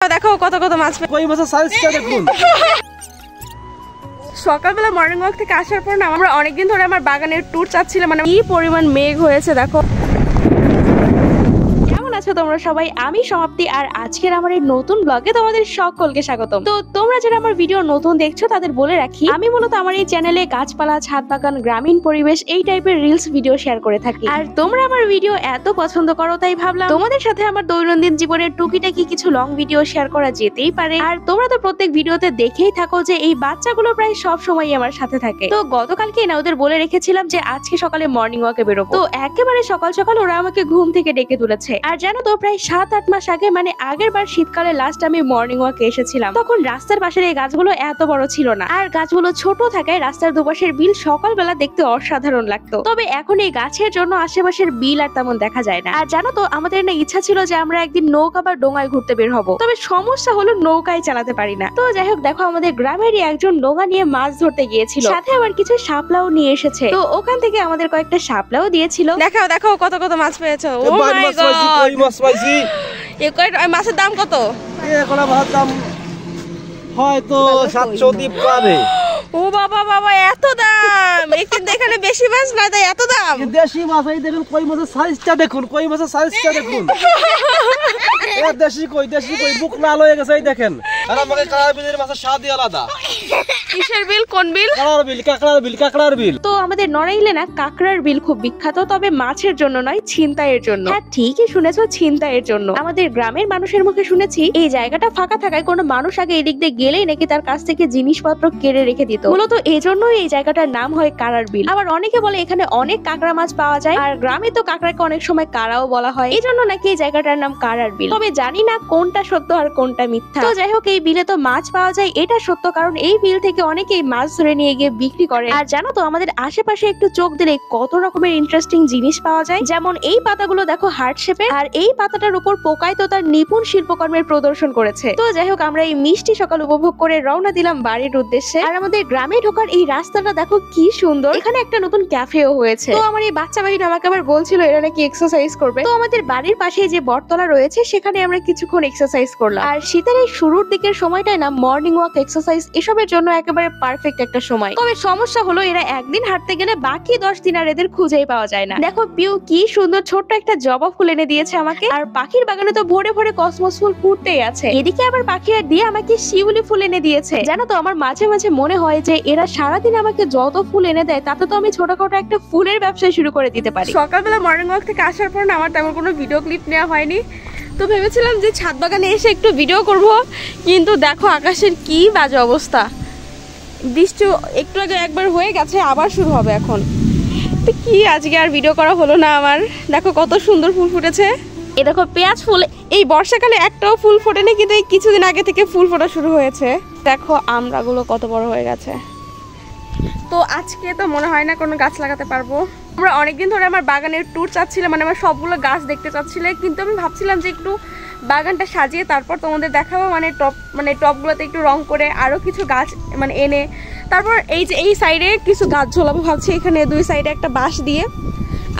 দেখো কত কত মাছ, কই মাছের সাইজটা দেখুন। সকালবেলা মর্নিং ওয়াক থেকে আসার পর না আমরা অনেকদিন ধরে আমার বাগানের ট্যুর চাচ্ছিলাম, মানে কি পরিমাণ মেঘ হয়েছে দেখো। তোমরা সবাই, আমি সমাপ্তি, আর আজকের আমার এই নতুন ব্লগে তোমাদের সকলকে স্বাগতম। তো তোমরা যারা আমার ভিডিও নতুন দেখছো তাদের বলে রাখি, আমি মূলত আমার এই চ্যানেলে গাছপালা, ছাদ বাগান, গ্রামীণ পরিবেশ এই টাইপের রিলস ভিডিও শেয়ার করে থাকি। আর তোমরা আমার ভিডিও এত পছন্দ করো তাই ভাবলাম তোমাদের সাথে আমার দৈনন্দিন জীবনের টুকিটাকি কিছু লং ভিডিও শেয়ার করা যেতেই পারে। আর তোমরা তো প্রত্যেক ভিডিওতে দেখেই থাকো যে এই বাচ্চাগুলো প্রায় সব সময় আমার সাথে থাকে। তো গতকালকে না ওদের বলে রেখেছিলাম যে আজকে সকালে মর্নিং ওয়াকে বেরোবো। তো একেবারে সকাল সকাল ওরা আমাকে ঘুম থেকে ডেকে তুলেছে। আর জানো তো প্রায় 7-8 মাস আগে, মানে আগের বার শীতকালে লাস্ট আমি মর্নিং ওয়াকে এসেছিলাম, তখন রাস্তার পাশের এই গাছগুলো এত বড় ছিল না, আর গাছগুলো ছোট থাকায় রাস্তার দুপাশের বিল সকালবেলা দেখতে অসাধারণ লাগতো। তবে এখন এই গাছের জন্য আশেপাশের বিল আর তেমন দেখা যায় না। আর জানো তো আমাদের না ইচ্ছা ছিল যে আমরা একদিন নৌকা বা ডোঙায় ঘুরতে বের হবো, তবে সমস্যা হলো নৌকায় চালাতে পারি না। তো যাই হোক, দেখো আমাদের গ্রামেরই একজন ডোঙা নিয়ে মাছ ধরতে গিয়েছিল, সাথে আবার কিছু শাপলাও নিয়ে এসেছে। তো ওখান থেকে আমাদের কয়েকটা শাপলাও দিয়েছিল। দেখো দেখো কত কত মাছ পেয়েছো। ও মাই গড, কই মাছ পাইছি। মাছের দাম কত? এখন মাছের দাম হয়তো 700 দ্বীপ পাবে। ও বাবা বাবা, এত দাম! কিন্তু এখানে বেশি মাছ না, তাই এত দাম। দেশি মাছ, এই দেখুন কই মাছের সাইজটা দেখুন, কই মাছের সাইজটা দেখুন। দেশি কই বুক লাল হয়ে গেছে, এই দেখেন। আর আমাকে কাঁকড়া বিলের মাছের স্বাদই আলাদা। কিসের বিল? কোন বিল? কাঁকড়ার বিল। তো আমাদের নড়াইলে না কাঁকড়ার বিল খুব বিখ্যাত, তবে মাছের জন্য নয়, ছিনতাইয়ের জন্য। হ্যাঁ ঠিকই শুনেছো, ছিনতাইয়ের জন্য। আমাদের গ্রামের মানুষের মুখে শুনেছি এই জায়গাটা ফাঁকা থাকায় কোনো মানুষ আগে এদিক দিয়ে গেলেই নাকি তার কাছ থেকে জিনিসপত্র কেড়ে রেখে দিত। মূলত এই জন্যই এই জায়গাটার নাম হয় কাঁকড়ার বিল। আবার অনেকে বলে এখানে অনেক কাঁকড়া মাছ পাওয়া যায়, আর গ্রামে তো কাঁকড়াকে অনেক সময় কারাও বলা হয়, এই জন্য নাকি এই জায়গাটার নাম কাঁকড়ার বিল। তবে জানি না কোনটা সত্য আর কোনটা মিথ্যা। তো যাই হোক, এই বিলে তো মাছ পাওয়া যায় এটা সত্য, কারণ এই বিল থেকে অনেকেই মাছ ধরে নিয়ে গিয়ে বিক্রি করে। আর জানো তো আমাদের আশেপাশে একটু চোখ দিলে কত রকমের ইন্টারেস্টিং জিনিস পাওয়া যায়। যেমন এই পাতাগুলো দেখো হার্ট শেপে, আর এই পাতাটার উপর পোকায় তো তার নিপুণ শিল্পকর্মের প্রদর্শন করেছে। তো যাই হোক, আমরা এই মিষ্টি সকাল উপভোগ করে রওনা দিলাম বাড়ির উদ্দেশ্যে। আর আমাদের গ্রামে ঢোকার এই রাস্তাটা দেখো কি সুন্দর, এখানে একটা নতুন ক্যাফেও হয়েছে। তো আমার এই বাচ্চা বাহিনী আমাকে আবার বলছিল এরা নাকি এক্সারসাইজ করবে। তো আমাদের বাড়ির পাশে যে বটতলা রয়েছে সেখানে আমরা কিছুক্ষণ এক্সারসাইজ করলাম। আর শীতের এই শুরুর দিকের সময়টায় না মর্নিং ওয়াক, এক্সারসাইজ এসবের জন্য একেবারে পারফেক্ট একটা সময়। তবে সমস্যা হলো এরা একদিন হাঁটতে গেলে বাকি 10 দিন আর এদের খুঁজেই পাওয়া যায় না। দেখো পিউ কি সুন্দর ছোট্ট একটা জবা ফুল এনে দিয়েছে আমাকে, আর পাখির বাগানে তো ভরে ভরে কসমস ফুল ফুটতেই আছে। এদিকে আবার পাখি আর দিয়ে আমাকে শিউলি ফুল এনে দিয়েছে। জানো তো আমার মাঝে মাঝে মনে হয় যে এরা সারাদিন আমাকে যত ফুল এনে দেয় তাতে তো আমি ছোটখাটো একটা ফুলের ব্যবসা শুরু করে দিতে পারি। সকালবেলা মর্নিং ওয়াক থেকে আসার পর না আমার তেমন কোনো ভিডিও ক্লিপ নেওয়া হয়নি, তো ভেবেছিলাম যে ছাদ বাগানে এসে একটু ভিডিও করব, কিন্তু দেখো আকাশের কি বাজে অবস্থা। বৃষ্টি একটু আগে একবার হয়ে গেছে, আবার শুরু হবে এখন। তো কি আজকে আর ভিডিও করা হলো না আমার। দেখো কত সুন্দর ফুল ফুটেছে। এ দেখো পেঁয়াজ ফুল, এই বর্ষাকালে একটাও ফুল ফোটেনি, কিন্তু এই কিছুদিন আগে থেকে ফুল ফোটা শুরু হয়েছে। দেখো আমড়াগুলো কত বড় হয়ে গেছে। তো আজকে তো মনে হয় না কোনো গাছ লাগাতে পারবো। আমরা অনেকদিন ধরে আমার বাগানের ট্যুর চাচ্ছিলাম, মানে আমার সবগুলো গাছ দেখতে চাচ্ছিলে, কিন্তু আমি ভাবছিলাম যে একটু বাগানটা সাজিয়ে তারপর তোমাদের দেখাবো, মানে টপগুলোতে একটু রং করে আরো কিছু গাছ মানে এনে তারপর এই যে এই সাইডে কিছু গাছ ঝোলাবো ভাবছি, এখানে দুই সাইডে একটা বাঁশ দিয়ে,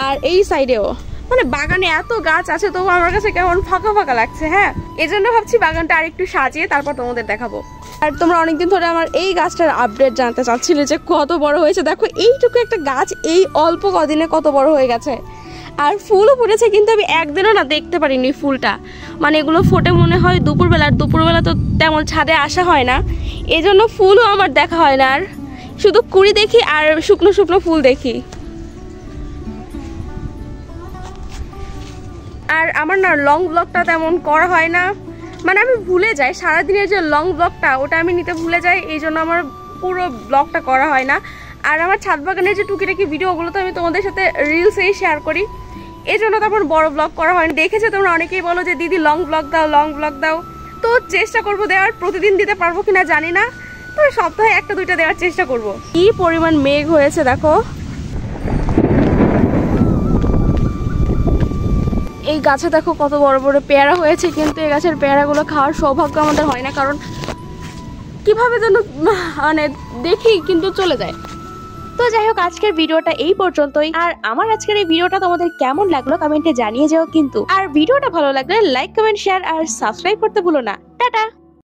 আর এই সাইডেও। মানে বাগানে এত গাছ আছে তবু আমার কাছে কেমন ফাঁকা ফাঁকা লাগছে। হ্যাঁ, এই জন্য ভাবছি বাগানটা আর একটু সাজিয়ে তারপর তোমাদের দেখাবো। আর তোমরা অনেকদিন ধরে আমার এই গাছটার আপডেট জানতে চাচ্ছিলে যে কত বড় হয়েছে। দেখো এইটুকু একটা গাছ এই অল্প কদিনে কত বড় হয়ে গেছে, আর ফুলও ফুটেছে, কিন্তু আমি একদিনও না দেখতে পারিনি ফুলটা। মানে এগুলো ফোটে মনে হয় দুপুরবেলা, আর দুপুরবেলা তো তেমন ছাদে আসা হয় না, এই জন্য ফুলও আমার দেখা হয় না। আর শুধু কুড়ি দেখি আর শুকনো শুকনো ফুল দেখি। আর আমার না লং ব্লগটা তেমন করা হয় না, মানে আমি ভুলে যাই সারাদিনের যে লং ব্লগটা ওটা আমি নিতে ভুলে যাই, এই জন্য আমার পুরো ব্লগটা করা হয় না। আর আমার ছাদ বাগানের যে টুকিটাকি ভিডিও ওগুলো তো আমি তোমাদের সাথে রিলসেই শেয়ার করি, এই জন্য তেমন বড় ব্লগ করা হয় না। দেখেছো তোমরা অনেকেই বলো যে দিদি লং ব্লগ দাও, তো চেষ্টা করবো দেওয়ার। প্রতিদিন দিতে পারবো কিনা জানি না, তবে সপ্তাহে একটা দুইটা দেওয়ার চেষ্টা করব। কি পরিমাণ মেঘ হয়েছে দেখো। এই গাছে দেখো কত বড় বড় পেয়ারা হয়েছে, কিন্তু এই গাছের পেয়ারাগুলো খাওয়ার সৌভাগ্য আমাদের হয় না, কারণ কিভাবে যেন মানে দেখি কিন্তু চলে যায়। তো যাই হোক, আজকের ভিডিওটা এই পর্যন্তই। আর আমার আজকের এই ভিডিওটা তোমাদের কেমন লাগলো কমেন্টে জানিয়ে যাও কিন্তু। আর ভিডিওটা ভালো লাগলে লাইক, কমেন্ট, শেয়ার আর সাবস্ক্রাইব করতে ভুলো না। টাটা।